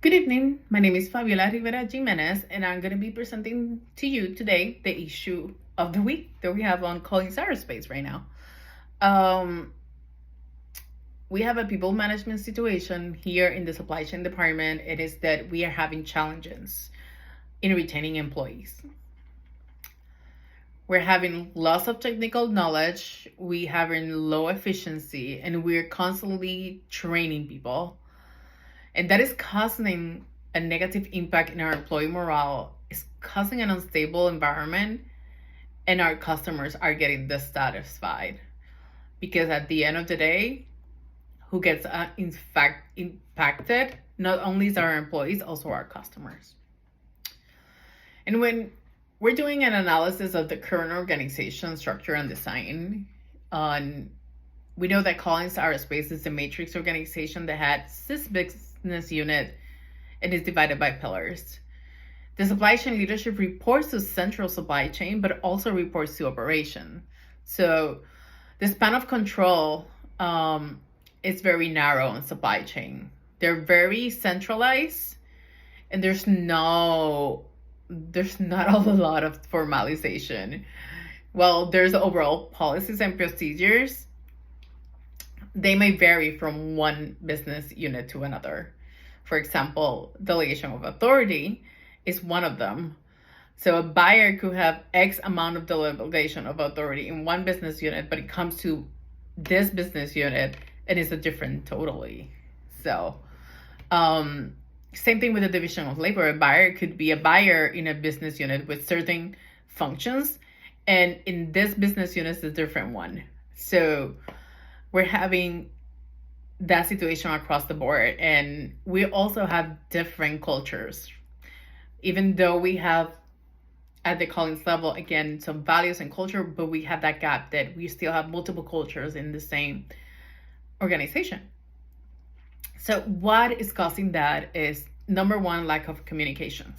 Good evening. My name is Fabiola Rivera Jimenez, and I'm going to be presenting to you today the issue of the week that we have on Collins Aerospace right now. Um, we have a people management situation here in the supply chain department. It is that we are having challenges in retaining employees. We're having loss of technical knowledge, we having low efficiency, and we're constantly training people. And that is causing a negative impact in our employee morale. It's causing an unstable environment, and our customers are getting dissatisfied. Because at the end of the day, who gets in fact impacted not only is our employees, also our customers. And when we're doing an analysis of the current organization structure and design, we know that Collins Aerospace is a matrix organization that had 6 business units and is divided by pillars. The supply chain leadership reports to central supply chain, but also reports to operation. So the span of control is very narrow in supply chain. They're very centralized, and there's not a lot of formalization. Well, there's overall policies and procedures. They may vary from one business unit to another. For example, delegation of authority is one of them. So a buyer could have X amount of delegation of authority in one business unit, but it comes to this business unit and it's a different totally. So same thing with the division of labor. A buyer could be a buyer in a business unit with certain functions, and in this business unit is a different one. So we're having that situation across the board, and we also have different cultures. Even though we have at the Collins level, again, some values and culture, but we have that gap that we still have multiple cultures in the same organization. So what is causing that is, number one, lack of communications.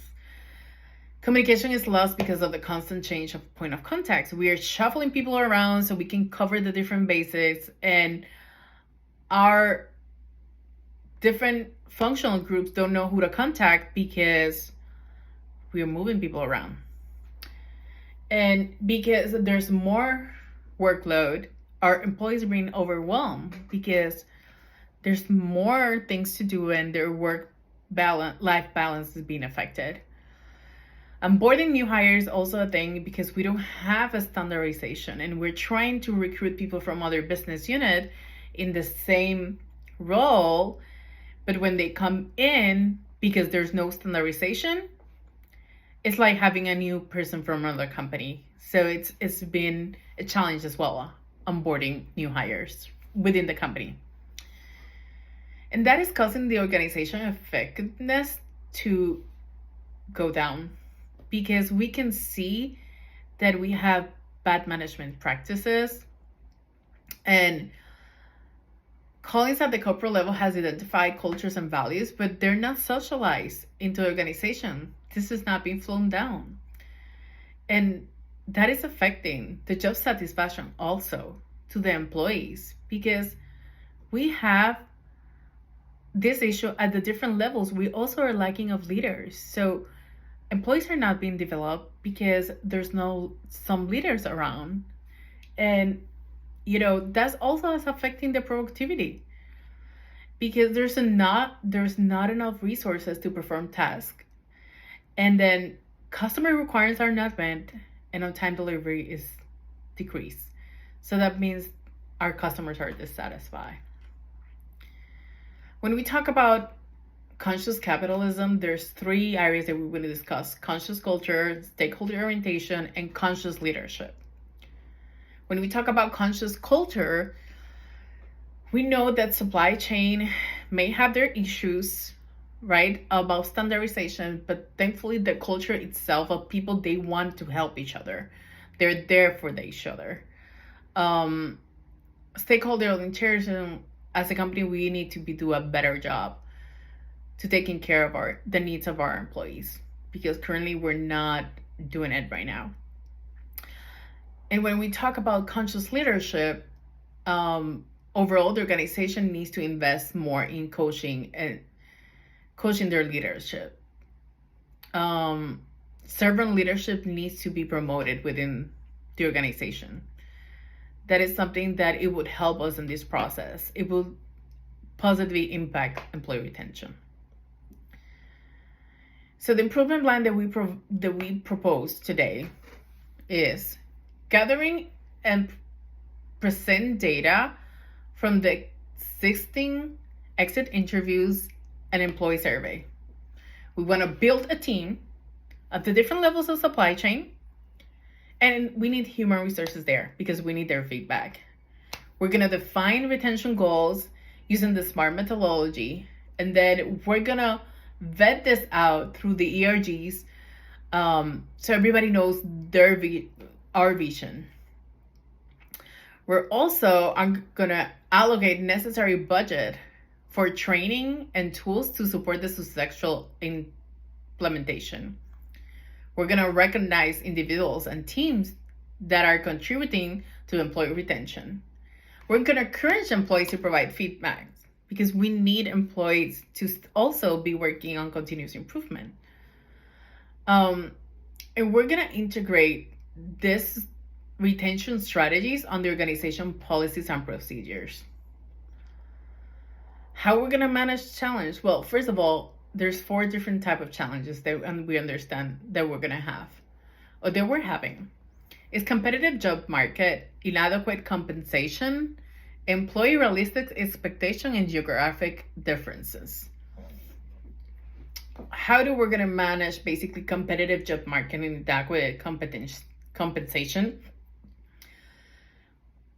Communication is lost because of the constant change of point of contact. We are shuffling people around so we can cover the different basics, and our different functional groups don't know who to contact because we are moving people around. And because there's more workload, our employees are being overwhelmed because there's more things to do and their life balance is being affected. Onboarding new hires is also a thing because we don't have a standardization, and we're trying to recruit people from other business units in the same role, but when they come in, because there's no standardization, it's like having a new person from another company. So it's been a challenge as well, onboarding new hires within the company. And that is causing the organization effectiveness to go down, because we can see that we have bad management practices. And Collins at the corporate level has identified cultures and values, but they're not socialized into the organization. This is not being flown down. And that is affecting the job satisfaction also to the employees, because we have this issue at the different levels. We also are lacking of leaders. So employees are not being developed because there's some leaders around. And that's also affecting the productivity, because there's not enough resources to perform tasks. And then customer requirements are not met, and on-time delivery is decreased. So that means our customers are dissatisfied. When we talk about conscious capitalism, there's 3 areas that we will discuss: conscious culture, stakeholder orientation, and conscious leadership. When we talk about conscious culture, we know that supply chain may have their issues, right, about standardization, but thankfully the culture itself of people, they want to help each other. They're there for each other. Stakeholder orientation, as a company, we need to do a better job to taking care of the needs of our employees, because currently we're not doing it right now. And when we talk about conscious leadership, overall the organization needs to invest more in coaching and coaching their leadership. Servant leadership needs to be promoted within the organization. That is something that it would help us in this process. It will positively impact employee retention. So the improvement plan that we propose today is gathering and present data from the existing exit interviews and employee survey. We want to build a team at the different levels of supply chain, and we need human resources there because we need their feedback. We're going to define retention goals using the SMART methodology, and then we're going to vet this out through the ERGs, so everybody knows our vision. We're also going to allocate necessary budget for training and tools to support the successful implementation. We're going to recognize individuals and teams that are contributing to employee retention. We're going to encourage employees to provide feedback because we need employees to also be working on continuous improvement. And we're going to integrate this retention strategies on the organization policies and procedures. How we're going to manage challenge? Well, first of all, there's 4 different types of challenges that we understand that we're going to have, or that we're having. It's competitive job market, inadequate compensation, employee realistic expectation, and geographic differences. How do we're going to manage basically competitive job market and inadequate compensation?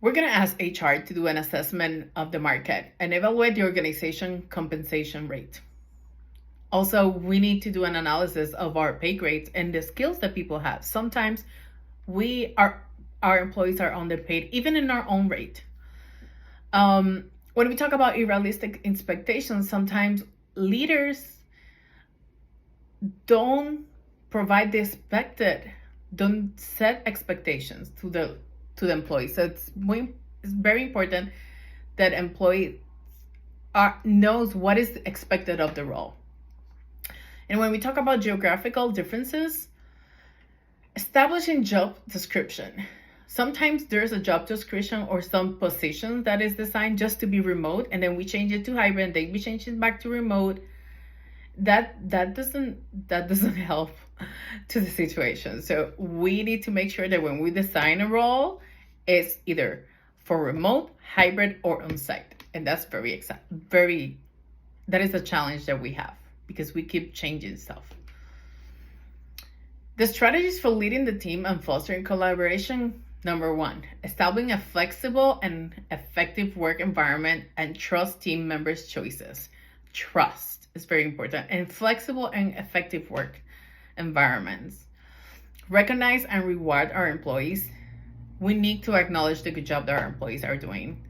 We're going to ask HR to do an assessment of the market and evaluate the organization compensation rate. Also, we need to do an analysis of our pay grades and the skills that people have. Sometimes our employees are underpaid, even in our own rate. When we talk about unrealistic expectations, sometimes leaders don't provide the expected, don't set expectations to the employees. So it's very important that employee knows what is expected of the role. And when we talk about geographical differences, establishing job description. Sometimes there's a job description or some position that is designed just to be remote, and then we change it to hybrid, and then we change it back to remote. That doesn't help to the situation. So we need to make sure that when we design a role, it's either for remote, hybrid, or on-site. And that's that is a challenge that we have because we keep changing stuff. The strategies for leading the team and fostering collaboration. Number 1, establishing a flexible and effective work environment and trust team members' choices. Trust is very important, and flexible and effective work environments. Recognize and reward our employees. We need to acknowledge the good job that our employees are doing.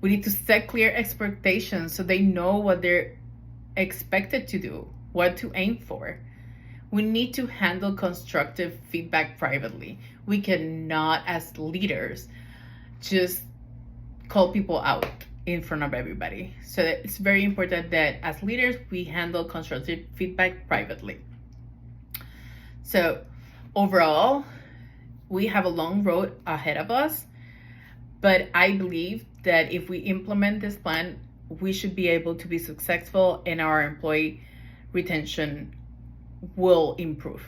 We need to set clear expectations so they know what they're expected to do, what to aim for. We need to handle constructive feedback privately. We cannot, as leaders, just call people out in front of everybody. So it's very important that as leaders, we handle constructive feedback privately. So overall, we have a long road ahead of us, but I believe that if we implement this plan, we should be able to be successful and our employee retention will improve.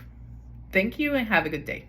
Thank you and have a good day.